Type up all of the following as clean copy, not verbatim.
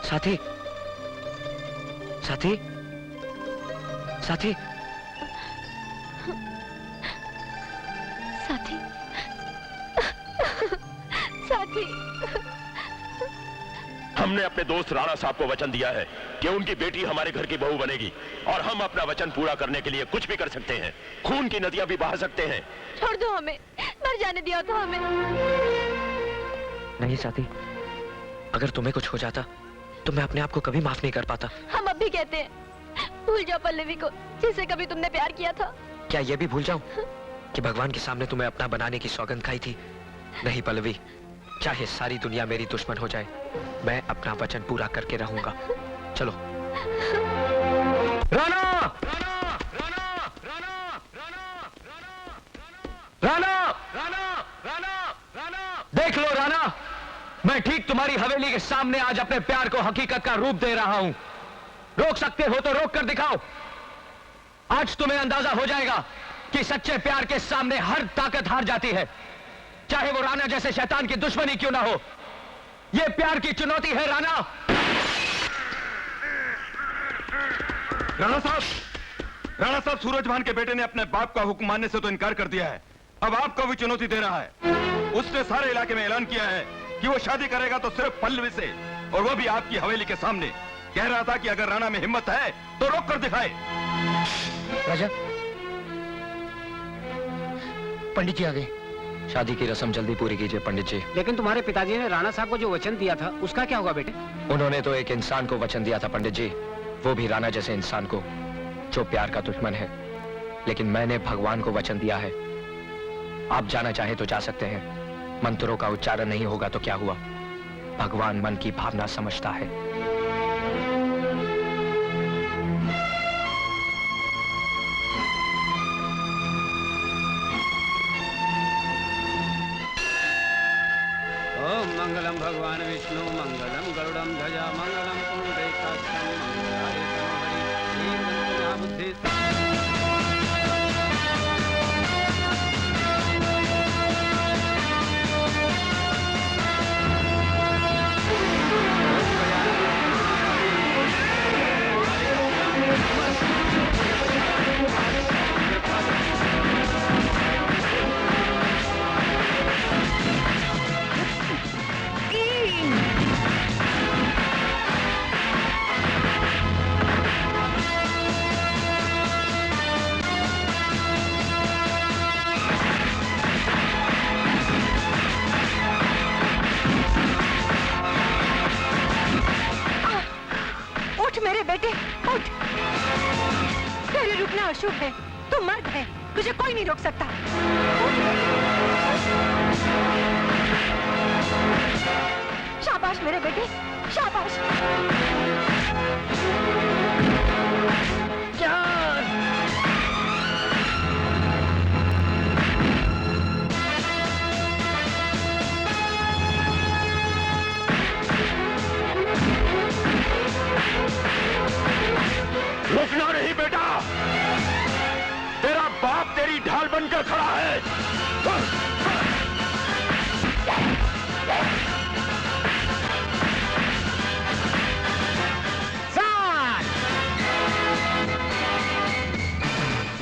साथी, साथी, साथी, साथी, साथी। हमने अपने दोस्त राणा साहब को वचन दिया है कि उनकी बेटी हमारे घर की बहू बनेगी और हम अपना वचन पूरा करने के लिए कुछ भी कर सकते हैं। खून की नदियां भी बहा सकते हैं। छोड़ दो हमें, मर जाने दिया था हमें। नहीं साथी, अगर तुम्हें कुछ हो जाता तो मैं अपने आप को कभी माफ नहीं कर पाता। हम अब भी कहते हैं, भूल जाओ पल्लवी को जिसे कभी तुमने प्यार किया था। क्या ये भी भूल जाऊं कि भगवान के सामने तुम्हें अपना बनाने की सौगंध खाई थी? नहीं पल्लवी, चाहे सारी दुनिया मेरी दुश्मन हो जाए, मैं अपना वचन पूरा करके रहूंगा। चलो। राणा! राणा! राणा! राणा! राणा! राणा! राणा! राणा! देख लो राणा, मैं ठीक तुम्हारी हवेली के सामने आज अपने प्यार को हकीकत का रूप दे रहा हूं। रोक सकते हो तो रोक कर दिखाओ। आज तुम्हें अंदाजा हो जाएगा कि सच्चे प्यार के सामने हर ताकत हार जाती है, चाहे वो राणा जैसे शैतान की दुश्मनी क्यों ना हो। ये प्यार की चुनौती है राणा। राणा साहब, सूरजभान के बेटे ने अपने बाप का हुक्म मानने से तो इनकार कर दिया है, अब आपको भी चुनौती दे रहा है। उसने सारे इलाके में ऐलान किया है कि वो शादी करेगा तो सिर्फ पल्लवी से, और वो भी आपकी हवेली के सामने। कह रहा था कि अगर राणा में हिम्मत है तो रोक कर दिखाए। राजा, पंडित जी आ गए। शादी की रस्म जल्दी पूरी कीजिए पंडित जी। लेकिन तुम्हारे पिताजी ने राणा साहब को जो वचन दिया था उसका क्या होगा बेटे? उन्होंने तो एक इंसान को वचन दिया था पंडित जी, वो भी राणा जैसे इंसान को जो प्यार का दुश्मन है। लेकिन मैंने भगवान को वचन दिया है। आप जाना चाहे तो जा सकते हैं। मंत्रों का उच्चारण नहीं होगा तो क्या हुआ, भगवान मन की भावना समझता है। ओम मंगलम भगवान विष्णु मंगलम गरुड़म ध्वजा मंगलम पुंडरीकाक्षं मंगलाय तनोहरि श्रीमन्त्रणा बुद्धि। मेरे बेटे उठ। तेरे रुकना अशुभ है, तू मर्द है, तुझे कोई नहीं रोक सकता। शाबाश मेरे बेटे, शाबाश। रुकना नहीं बेटा, तेरा बाप तेरी ढाल बनकर खड़ा है।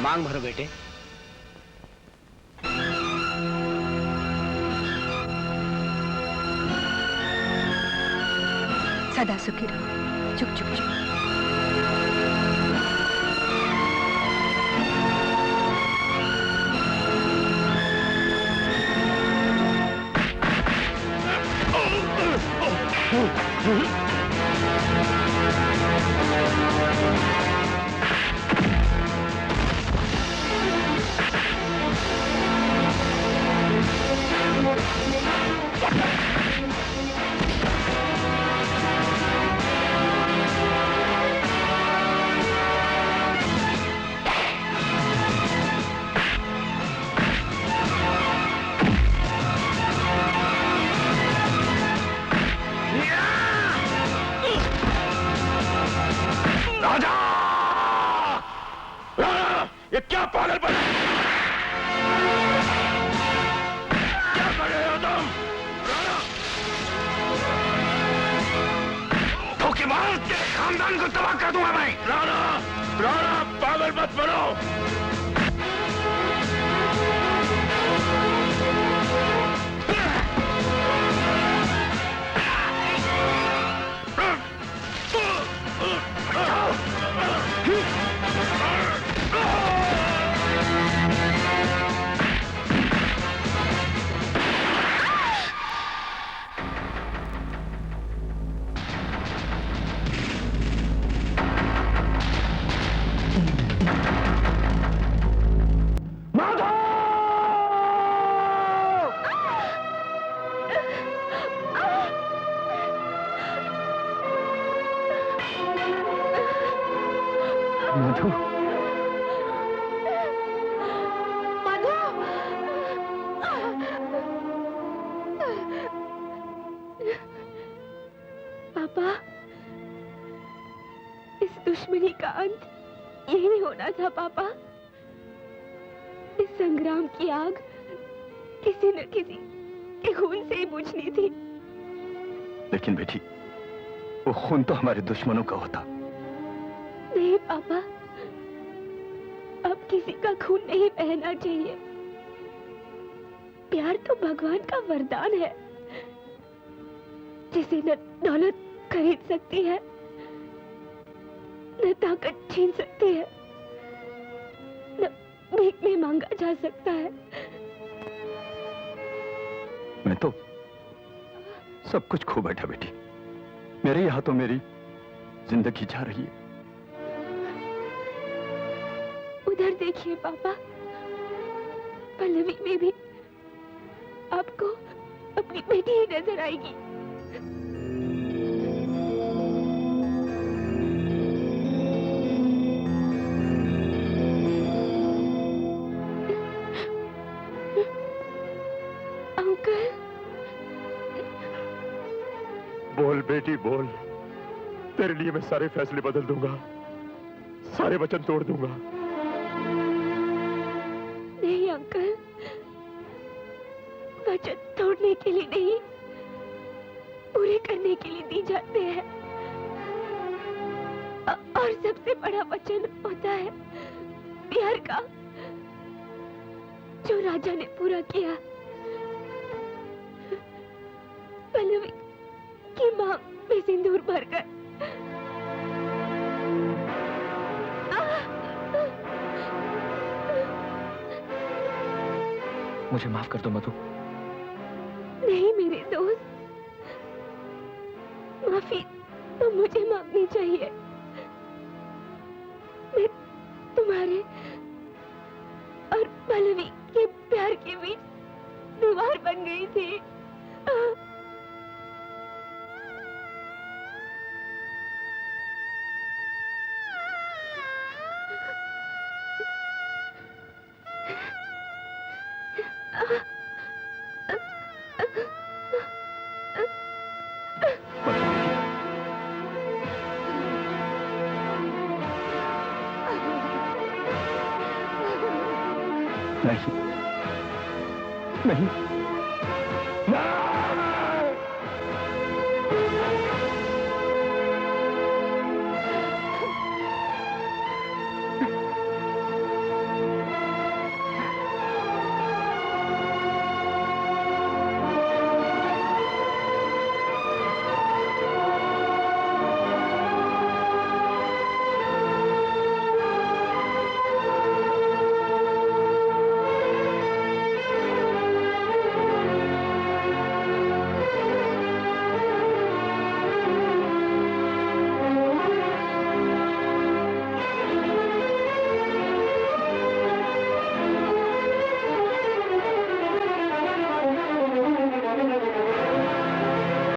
मांग भरो बेटे। सदा सुखी रहो। चुप चुप चुप। खानदान को तबाह कर दूंगा मैं। राणा, राणा पागल मत बनो। मधु, पापा, इस दुश्मनी का अंत यही होना था पापा। इस संग्राम की आग किसी न किसी के खून से ही बुझनी थी। लेकिन बेटी, वो खून तो हमारे दुश्मनों का होता। नहीं पापा, अब किसी का खून नहीं बहना चाहिए। प्यार तो भगवान का वरदान है, जिसे न दौलत खरीद सकती है, न ताकत छीन सकती है, न भीख में मांगा जा सकता है। मैं तो सब कुछ खो बैठा बेटी। मेरे ही हाथों मेरी जिंदगी जा रही है। उधर देखिए पापा, पल्लवी में भी आपको अपनी बेटी ही नजर आएगी। अंकल, बोल बेटी बोल, तेरे लिए मैं सारे फैसले बदल दूंगा, सारे वचन तोड़ दूंगा। नहीं अंकल, वचन तोड़ने के लिए नहीं, पूरे करने के लिए दी जाते हैं। और सबसे बड़ा वचन होता है प्यार का, जो राजा ने पूरा किया। पल्लवी की मांग में सिंदूर भरकर मुझे माफ कर दो मधु। नहीं मेरे दोस्त, माफी तो मुझे मांगनी चाहिए। मैं तुम्हारे और पल्लवी के प्यार के बीच दीवार बन गई थी। नहीं, नहीं,